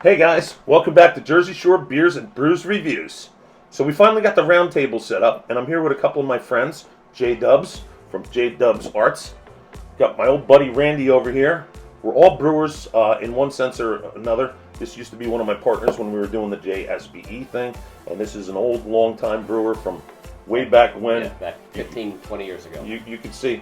Hey guys, welcome back to Jersey Shore Beers and Brews Reviews. So we finally got the round table set up, and I'm here with a couple of my friends, J-Dubs from J-Dubs Arts. Got my old buddy Randy over here. We're all brewers in one sense or another. This used to be one of my partners when we were doing the JSBE thing, and this is an old, long-time brewer from way back when. Yeah, back 15, 20 years ago. You could see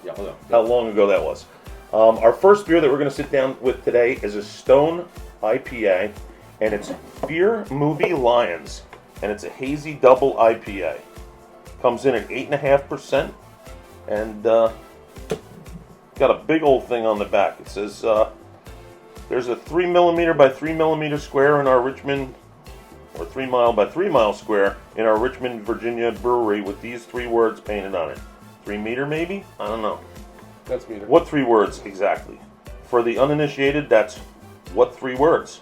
Yeah, hold on. how long ago that was. Our first beer that we're going to sit down with today is a Stone IPA, and it's FEAR.MOVIE.LIONS, and it's a hazy double IPA. Comes in at 8.5%, and got a big old thing on the back. It says there's a 3 millimeter by 3 millimeter square in our Richmond, or 3 mile by 3 mile square in our Richmond, Virginia brewery with these 3 words painted on it. 3 meter maybe? I don't know. That's meter. What 3 words exactly? For the uninitiated, that's what 3 words?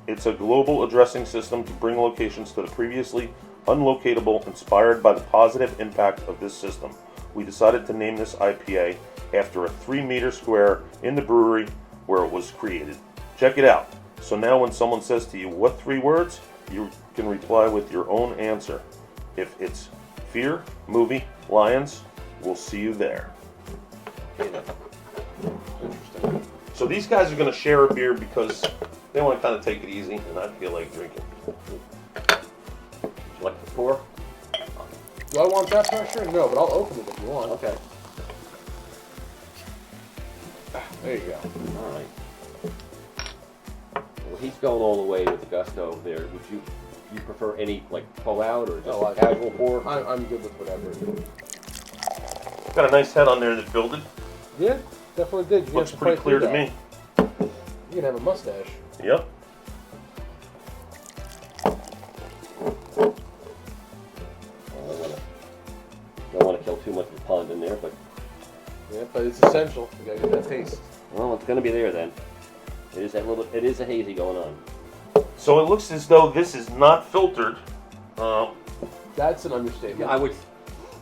It's a global addressing system to bring locations to the previously unlocatable, inspired by the positive impact of this system. We decided to name this IPA after a 3 meter square in the brewery where it was created. Check it out. So now when someone says to you, what 3 words? You can reply with your own answer. If it's Fear, Movie, Lions, we'll see you there. Interesting. So these guys are going to share a beer because they want to kind of take it easy, and I feel like drinking. Would you like to pour? Do I want that pressure? No, but I'll open it if you want. Okay. There you go. All right. Well, he's going all the way with the gusto there. Would you prefer any like pull out or just a casual pour? I'm good with whatever. Got a nice head on there that filled it. Yeah, definitely did. You Looks have pretty fight clear through to that. me. You can have a mustache. Yep. Don't want to kill too much of the pond in there, but Yeah, but it's essential. You gotta get that taste. well, it's going to be there then. It is that little. It is a hazy going on. So it looks as though this is not filtered. That's an understatement. Yeah, I would.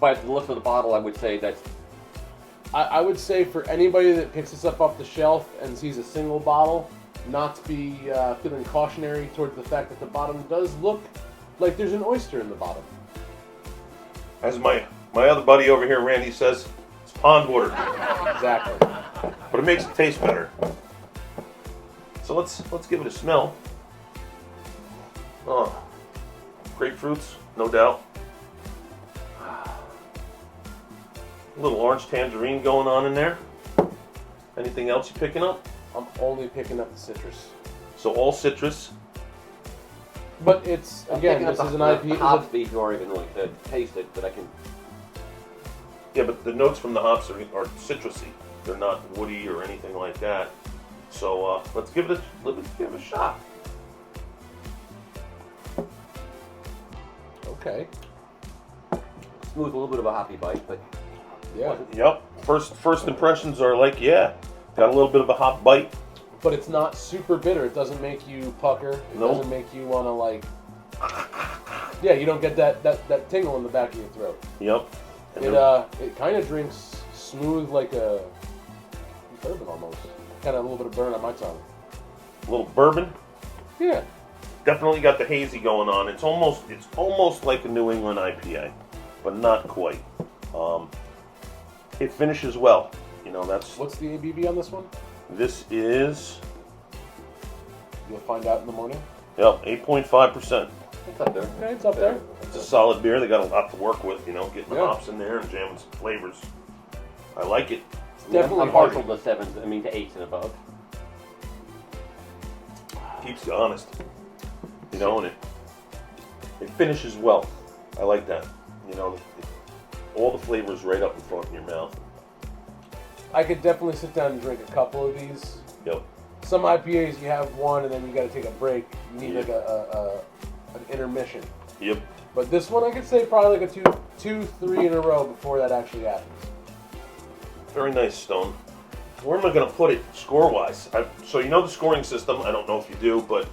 By the look of the bottle, I would say that's. I would say for anybody that picks this up off the shelf and sees a single bottle, not to be feeling cautionary towards the fact that the bottom does look like there's an oyster in the bottom. As my other buddy over here, Randy, says, it's pond water. Exactly. But it makes it taste better. So let's give it a smell. Oh, grapefruits, no doubt. A little orange tangerine going on in there. Anything else you picking up? I'm only picking up the citrus. So all citrus. But it's, I'm again, picking up this is an the IPA. hops before I even like to taste it, but I can. Yeah, but the notes from the hops are citrusy. They're not woody or anything like that. So let's give it a shot. Okay. Smooth, a little bit of a hoppy bite, but Yeah. Yep. First impressions are like, yeah, got a little bit of a hop bite. But it's not super bitter. It doesn't make you pucker. It Nope. doesn't make you want to like. Yeah, you don't get that tingle in the back of your throat. Yep. And It kind of drinks smooth like a bourbon almost. Kind of a little bit of burn on my tongue. a little bourbon. Yeah. Definitely got the hazy going on. It's almost like a New England IPA, but not quite. It finishes well. You know, that's. What's the ABV on this one? This is, You'll find out in the morning. yep, 8.5%. it's up there. Okay, it's up there. It's a solid beer. They got a lot to work with, you know, getting the Yeah. hops in there and jamming some flavors. I like it. Definitely I'm partial to 7s. I mean to 8s and above. Keeps you honest. You know, and it finishes well. I like that. You know, all the flavors right up in front of your mouth. I could definitely sit down and drink a couple of these. Yep. Some IPAs you have one and then you got to take a break. You need Yeah. like an intermission. Yep. But this one I could say probably like a two, 3 in a row before that actually happens. Very nice, Stone. Where am I going to put it score-wise? So you know the scoring system. I don't know if you do, but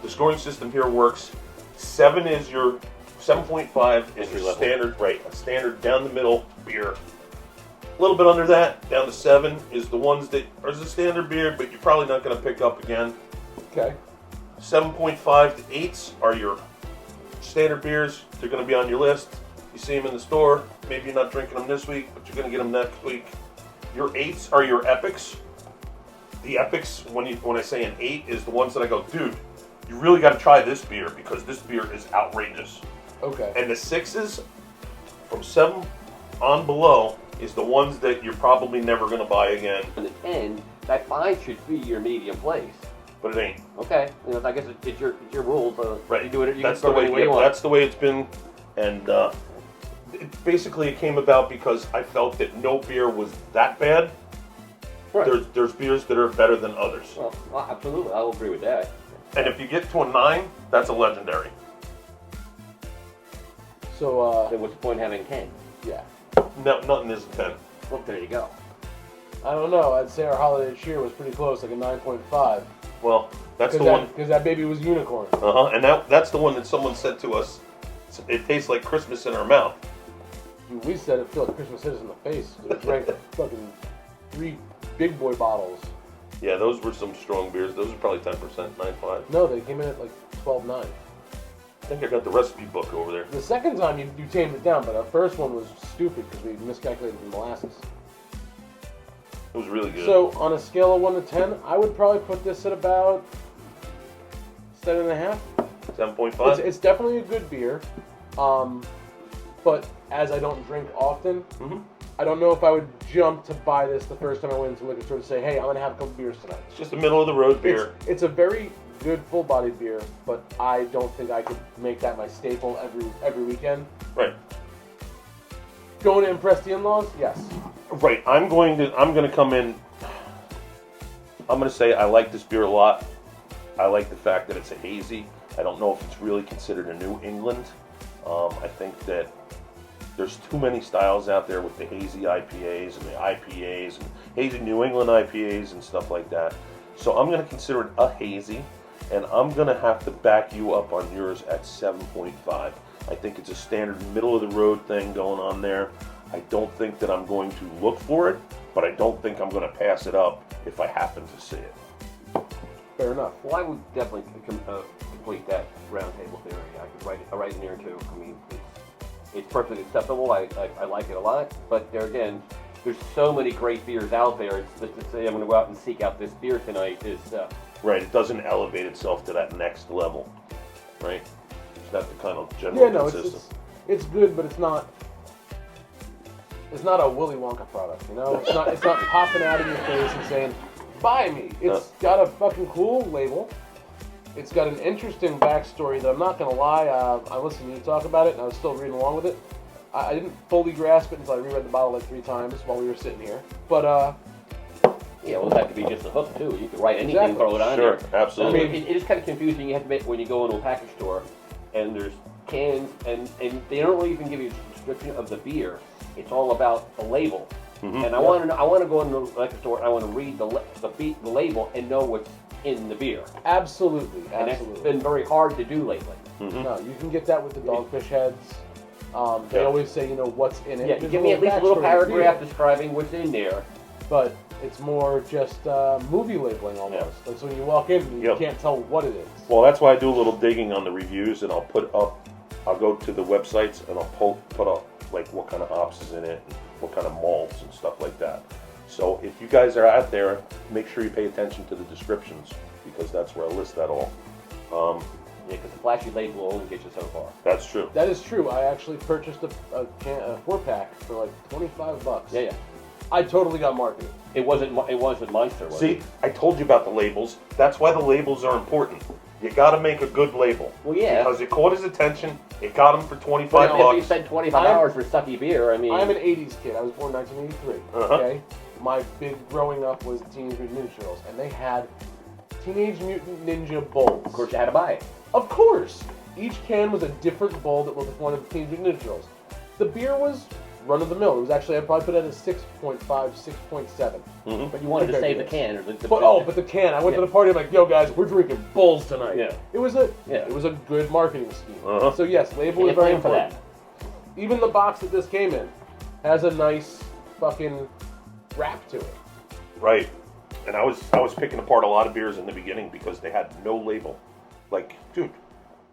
the scoring system here works. 7 is your 7.5 is Entry your level. standard, right? A standard down the middle beer. A little bit under that, down to 7 is the ones that are the standard beer, but you're probably not going to pick up again. Okay. 7.5 to 8s are your standard beers. They're going to be on your list. You see them in the store. Maybe you're not drinking them this week, but you're going to get them next week. Your 8s are your epics. The epics, when I say an 8, is the ones that I go, dude, you really got to try this beer because this beer is outrageous. Okay. And the 6s, from 7 on below, is the ones that you're probably never going to buy again. And the 10, that 5 should be your medium place. But it ain't. Okay, I guess it's your rules. Right. You do it. You that's can the way. any way you want. That's the way it's been, and basically it came about because I felt that no beer was that bad. Right. There's beers that are better than others. Well, absolutely, I will agree with that. And if you get to a 9, that's a legendary. So, Then what's the point in having 10? yeah. No, nothing is a 10. Well, there you go. I don't know. I'd say our holiday cheer was pretty close, like a 9.5. Well, that's the one. Because that baby was unicorn. And that's the one that someone said to us. It tastes like Christmas in our mouth. We said it felt like Christmas hit us in the face. We drank fucking 3 big boy bottles. Yeah, those were some strong beers. Those are probably 10%, 9.5. No, they came in at like 12.9. I think I got the recipe book over there. The second time you tamed it down, but our first one was stupid because we miscalculated the molasses. It was really good. So on a scale of 1 to 10, I would probably put this at about 7.5. 7.5. It's definitely a good beer, but as I don't drink often, I don't know if I would jump to buy this the first time I went into the liquor store to say, hey, I'm going to have a couple beers tonight. It's just a middle of the road beer. It's a very good full-bodied beer, but I don't think I could make that my staple every weekend. Right. Going to impress the in-laws? Yes. Right. I'm going to come in. I'm going to say I like this beer a lot. I like the fact that it's a hazy. I don't know if it's really considered a New England. I think that there's too many styles out there with the hazy IPAs and the IPAs and hazy New England IPAs and stuff like that. So I'm going to consider it a hazy, and I'm going to have to back you up on yours at 7.5. I think it's a standard middle of the road thing going on there. I don't think that I'm going to look for it, but I don't think I'm going to pass it up if I happen to see it. Fair enough. Well, I would definitely complete that roundtable theory. I could write in there too. I mean, it's perfectly acceptable. I like it a lot. But there again, there's so many great beers out there. It's just to say I'm going to go out and seek out this beer tonight is Right. It doesn't elevate itself to that next level. Right. It's not the kind of general consistency. It's good, but it's not a Willy Wonka product. You know, it's not popping out in your face and saying, buy me. It's got a fucking cool label. It's got an interesting backstory that I'm not going to lie, I listened to you talk about it and I was still reading along with it. I didn't fully grasp it until I reread the bottle like 3 times while we were sitting here. But, yeah, well, that could be just a hook too. You could write anything, Exactly. throw it on there. Sure, absolutely. I mean, it is kind of confusing. You have to make when you go into a package store, and there's cans, and they don't really even give you a description of the beer. It's all about the label. And I want to go into the liquor store. And I want to read the label and know what's in the beer. absolutely. And that's been very hard to do lately. No, you can get that with the Dogfish heads. They always say, you know, what's in it. Yeah, There's give me at least a little backstory to the paragraph beer. describing what's in there. But it's more just movie labeling almost. Like, so when you walk in, you can't tell what it is. Well, that's why I do a little digging on the reviews, and I'll go to the websites and I'll put up like what kind of hops is in it, and what kind of malts and stuff like that. So if you guys are out there, make sure you pay attention to the descriptions because that's where I list that all. Yeah, because the flashy label will only get you so far. That's true. That is true. I actually purchased a 4-pack for like $25. Yeah. I totally got marketed. It wasn't Monster, was See, it? I told you about the labels. That's why the labels are important. You got to make a good label. Well, yeah. Because it caught his attention. It got him for $25 Well, if you bucks. spent $25 for sucky beer, I mean... I'm an 80s kid. I was born in 1983. Okay? My big growing up was Teenage Mutant Ninja Turtles, and they had Teenage Mutant Ninja bowls. Of course, you had to buy it. Of course! Each can was a different bowl that looked like one of the Teenage Mutant Ninja Turtles. The beer was run-of-the-mill. It was actually, I'd probably put it at a 6.5, 6.7. But you wanted to save the can. Or the But the can. I went to the party, I'm like, yo guys, we're drinking Bulls tonight. Yeah. It was a good marketing scheme. Uh-huh. So yes, label Can't is very blame for important. that. Even the box that this came in has a nice fucking wrap to it. Right. And I was picking apart a lot of beers in the beginning because they had no label. Like, dude,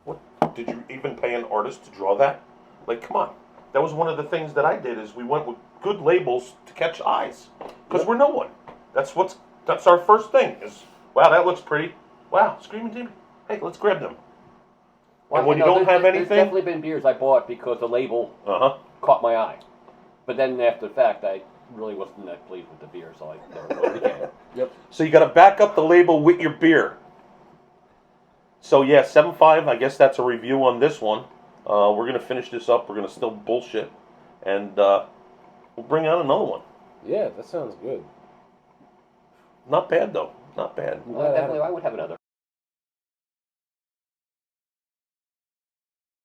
what did you even pay an artist to draw that? Like, come on. That was one of the things that I did is we went with good labels to catch eyes. Because we're no one. That's our first thing is, wow, that looks pretty. Wow, Screaming Demon. Hey, let's grab them. Well, and when you know, don't have there's anything... definitely been beers I bought because the label caught my eye. But then after the fact, I really wasn't that pleased with the beer, so I never bought it again. Yep. So you got to back up the label with your beer. So yeah, 7.5, I guess that's a review on this one. We're going to finish this up. We're going to still bullshit. And we'll bring out another one. Yeah, that sounds good. Not bad, though. Not bad. Well, definitely, I would have another.